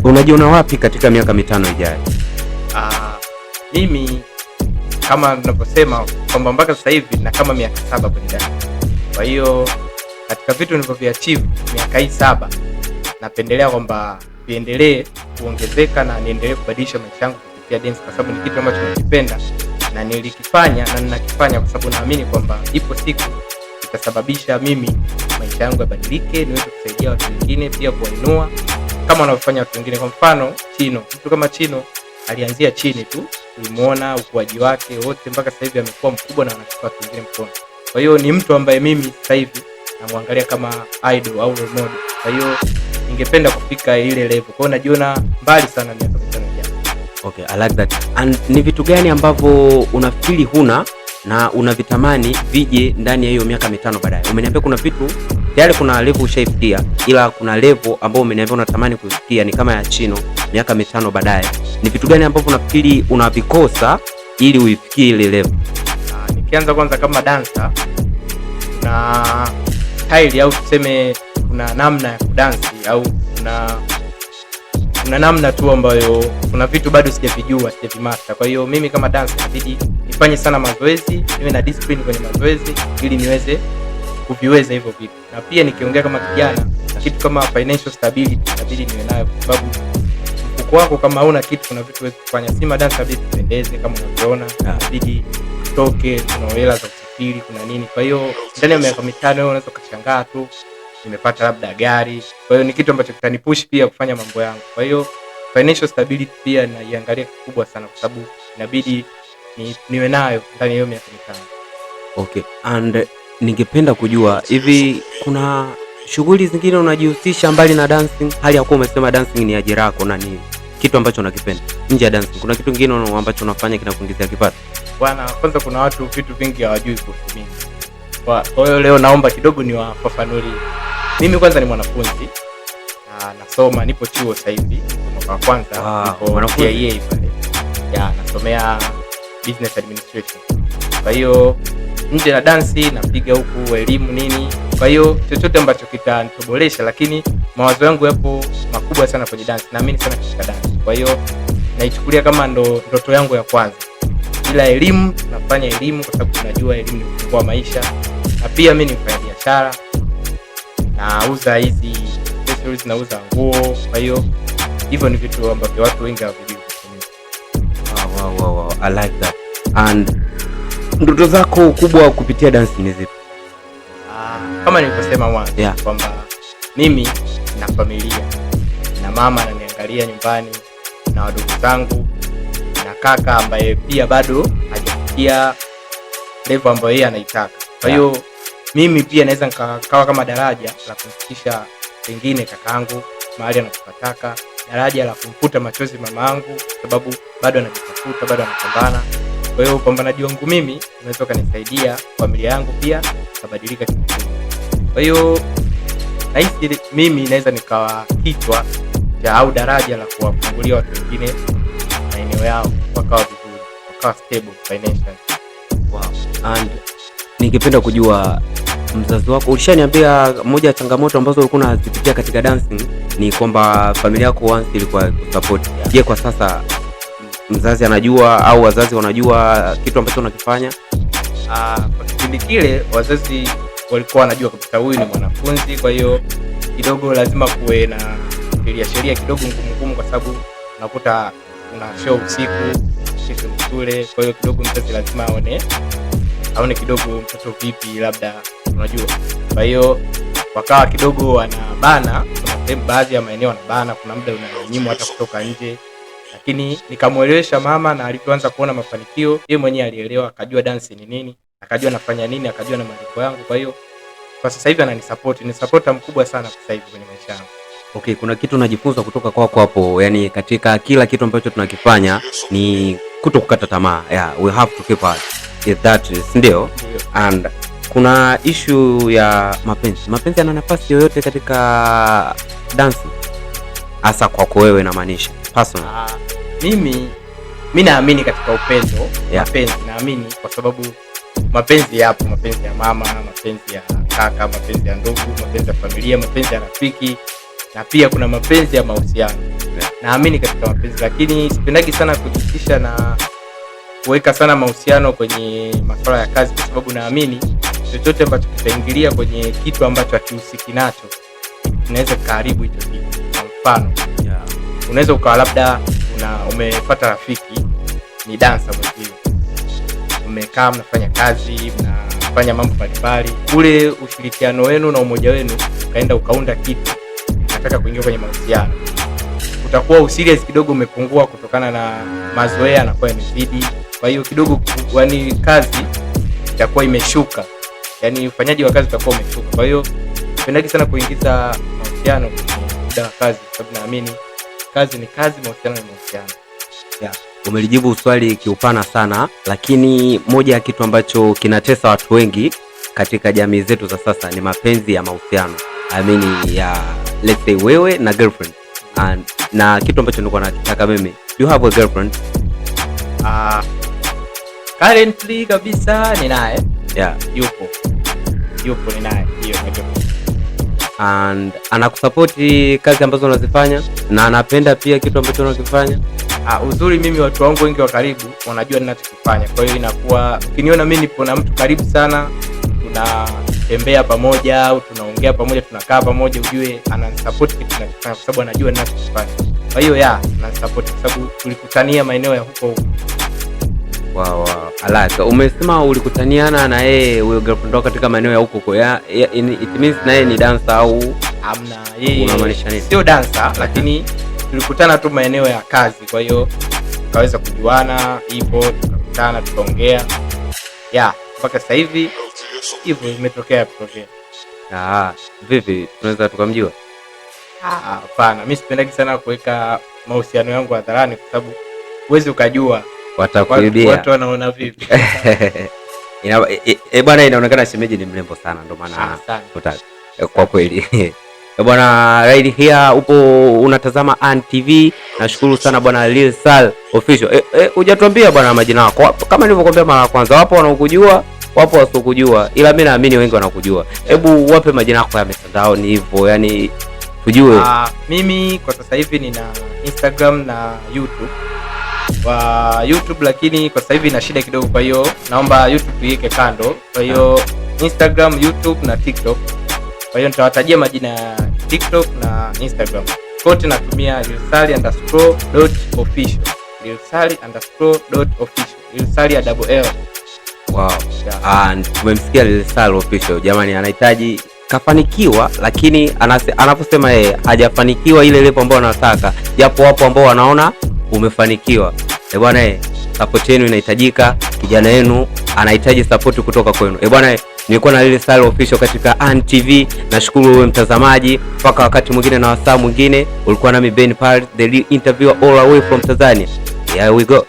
Unajiona wapi katika miaka 5 ijayo? Mimi kama ninavyosema kwamba mpaka sasa hivi na kama miaka 7 kwenye dance. Kwa hiyo katika vitu nilivyoviachieve miaka hii 7, napendelea kwamba viendelee kuongezeka na niendelee kubadilisha maisha yangu kupitia dance, kwa sababu ni kitu ambacho nakipenda na nilikifanya na ninakifanya kwa sababu naamini kwamba ipo siku itasababisha mimi maisha yangu yabadilike, niweze kusaidia watu wengine, pia kuwainua kama wanavyofanya watu wengine. Kwa mfano Chino, mtu kama Chino alianzia chini tu, tulimuona ukuaji wake wote mpaka sasa hivi amekuwa mkubwa na anachukua watu wengine mkono. Kwa hiyo ni mtu ambaye mimi sasa hivi namwangalia kama idol au role model. Kwa hiyo ningependa kufika ile level. Kwa hiyo najiona mbali sana miaka 5 ijayo. Okay, I like that. And ni vitu gani ambavyo unafikiri huna na unavitamani vije ndani ya hiyo miaka 5 baadaye? Umeniambia kuna vitu tayari, kuna level ushaifikia, ila kuna level ambayo umeniambia unatamani kufikia ni kama ya Chino miaka 5 baadaye. Ni vitu gani ambavyo unafikiri unavikosa ili uifikie ile level? Nikianza kwanza kama dancer na style au tuseme kuna namna ya kudansi au kuna namna tu ambayo kuna vitu bado sijavijua, sijavimaster. Kwa hiyo mimi kama dancer inabidi nifanye sana mazoezi, niwe na discipline kwenye mazoezi ili niweze kuviweza hivyo vitu. Na pia nikiongea kama kijana, kitu kama financial stability inabidi niwe nayo, kwa sababu mfuko wako kama hauna kitu, kuna vitu huwezi kufanya. Si madansa inabidi tupendeze kama unavyoona, inabidi toke, kuna hela za kusafiri, kuna nini. Kwa hiyo ndani ya miaka 5 wewe unaweza kushangaa tu nimepata labda gari. Kwa hiyo ni kitu ambacho kitanipush pia kufanya mambo yangu. Kwa hiyo financial stability pia naiangalia kubwa sana, kwa sababu inabidi niwe nayo ndani ya hiyo miaka 5. Okay, and ningependa kujua hivi kuna shughuli zingine unajihusisha mbali na dancing? Hali ya kuwa umesema dancing ni ajira yako na ni kitu ambacho unakipenda. Nje ya dancing kuna kitu kingine ambacho unafanya kinakuingizia kipato? Bwana, kwanza kuna watu vitu vingi hawajui kuhusu mimi. Kwa hiyo leo naomba kidogo niwafafanulie. Mimi kwanza ni mwanafunzi na nasoma, nipo chuo sasa hivi mwaka wa kwanza. Nipo mwanafunzi pale. Nasomea business administration. Kwa hiyo nje na dansi napiga huku elimu nini. Kwa hiyo chochote ambacho kitanitobolesha, lakini mawazo yangu yapo makubwa sana kwenye dance. Naamini sana katika dance. Kwa hiyo naichukulia kama ndoto yangu ya kwanza. Ila elimu, nafanya elimu kwa sababu tunajua elimu ni ufunguo wa maisha. Na pia mimi ni mfanyabiashara. Nauza hizi accessories, nauza nguo. Kwa hiyo hivyo ni vitu ambavyo watu wengi hawajui. Wow, I like that. And ndoto zako kubwa kupitia dance ni zipi? Kama nilivyosema mwanzo kwamba mimi na familia na mama ananiangalia nyumbani na wadogo zangu na kaka ambaye pia bado hajafikia level ambayo yeye anaitaka. Kwa hiyo mimi pia naweza nikawa kama daraja la kumfikisha pengine kakaangu mahali anapotaka, daraja la kumfuta machozi mamangu sababu bado anajitafuta, bado anapambana. Kwa hiyo upambanaji wangu mimi unaweza kanisaidia familia yangu pia kubadilika kitu. Kwa hiyo nahisi mimi naweza nikawa kichwa au daraja la kuwafungulia watu wengine maeneo yao wakawa vizuri, wakawa stable financially. And ningependa kujua mzazi wako, ulishaniambia moja ya changamoto ambazo ulikuwa unazipitia katika dancing ni kwamba familia yako once ilikuwa support. Je, kwa sasa mzazi anajua au wazazi wanajua kitu ambacho unakifanya? Kwa kipindi kile wazazi walikuwa wanajua kabisa huyu ni mwanafunzi. Kwa hiyo kidogo lazima kuwe na sheria kidogo ngumu, kwa sababu unakuta una show usiku, kesho ni shule. Kwa hiyo kidogo mzazi lazima aone kidogo mtoto vipi, labda unajua. Kwa hiyo wakawa kidogo wanabana, kuna baadhi ya maeneo wanabana, kuna muda unanyimwa hata kutoka nje. Lakini nikamuelewesha mama, na alipoanza kuona mafanikio yeye mwenyewe alielewa, akajua dance ni nini, akajua nafanya nini, akajua na malengo yangu. Kwa hiyo kwa sasa hivi ananisupport, ni supporter mkubwa sana sasa hivi kwenye maisha yangu. Okay, kuna kitu najifunza kutoka kwako hapo, yani katika kila kitu ambacho tunakifanya ni kutokukata tamaa. We have to keep at that, ndio. And kuna issue ya mapenzi yana nafasi yoyote katika dance? Hasa kwako wewe namaanisha personal. Mimi naamini katika upendo. Mapenzi naamini kwa sababu mapenzi yapo, mapenzi ya mama, mapenzi ya kaka, mapenzi ya ndugu, mapenzi ya familia, mapenzi ya rafiki, na pia kuna mapenzi ya mahusiano. naamini katika mapenzi, lakini sipendagi sana kujihusisha na kuweka sana mahusiano kwenye masuala ya kazi, kwa sababu naamini chochote ambacho kitaingilia kwenye kitu ambacho hakihusiki nacho kinaweza karibu hicho kitu. Kwa mfano, unaweza ukawa labda umepata rafiki ni dancer mwingine, mmekaa mnafanya kazi, mnafanya mambo mbalimbali, ule ushirikiano wenu na umoja wenu ukaenda ukaunda kitu, nataka kuingia kwenye mahusiano, utakuwa userious kidogo umepungua kutokana na mazoea yanakuwa yamezidi. Kwa hiyo kidogo yani kazi itakuwa imeshuka, yani ufanyaji wa kazi utakuwa umeshuka. Kwa hiyo napenda sana kuingiza mahusiano kwenye muda wa kazi, kwa sababu naamini kazi ni kazi, mahusiano ni mahusiano. Umelijibu swali kiupana sana, lakini moja ya kitu ambacho kinatesa watu wengi katika jamii zetu za sasa ni mapenzi ya mahusiano. I mean ya let's say wewe na girlfriend. Na kitu ambacho nilikuwa nataka mimi, you have a girlfriend? Currently kabisa ni naye. Yupo ni naye. Hiyo ndio. And anakusapoti kazi ambazo unazifanya na anapenda pia kitu ambacho unakifanya? Uzuri mimi watu wangu wengi wa karibu wanajua ninachokifanya. Kwa hiyo inakuwa ukiniona mimi nipo na mtu karibu sana, tunatembea pamoja au tunaongea pamoja, tunakaa pamoja, ujue ananisupport kitu ninachofanya kwa sababu anajua ninachokifanya. Kwa hiyo ananisupport kwa sababu tulikutania maeneo ya huko. Wow. Alaka, umesema ulikutaniana na yeye huyo girlfriend wako katika maeneo ya huko kwa it means na yeye ni dancer au amna? Yeye unamaanisha nini? Sio dancer, lakini tulikutana tu maeneo ya kazi, kwa hiyo tukaweza kujuana hivyo, tukakutana tukaongea. Mpaka sasa hivi hivyo imetokea. Vipi tunaweza tukamjua? Hapana, mimi sipendagi sana kuweka mahusiano yangu hadharani kwa sababu huwezi ukajua watakuibia. Watu wanaona vipi? Bwana, inaonekana shemeji ni mrembo sana, ndio maana kwa kweli. Bwana right here upo unatazama An TV. Nashukuru sana bwana Lil Sal official. Hujatuambia bwana majina yako. Kama nilivyokuambia mara ya kwanza, wapo wanaokujua, wapo wasiokujua, ila mimi naamini wengi wanakujua. Hebu wape majina yako ya mitandao ni hivyo, yani tujue. Mimi kwa sasa hivi nina Instagram na YouTube. YouTube lakini kwa sasa hivi ina shida kidogo, kwa hiyo naomba YouTube tuiweke kando. Kwa hiyo Instagram, YouTube na TikTok. Kwa hiyo nitawatajia majina ya TikTok na Instagram. Kote natumia lilsali_.official. lilsali_.official. Lilsali ya double L. Wow. Tumemsikia Lil Sal official. Jamani, anahitaji kafanikiwa, lakini anaposema yeye hajafanikiwa ile level ambayo anataka, japo wapo ambao wanaona umefanikiwa. Bwana, support yenu inahitajika. Kijana yenu anahitaji support kutoka kwenu. Bwana, nilikuwa na Lil Sal official katika An TV. Nashukuru wewe mtazamaji, mpaka wakati mwingine na wasaa mwingine. Ulikuwa nami Ben Paris, the interviewer all the way from Tanzania. Here we go.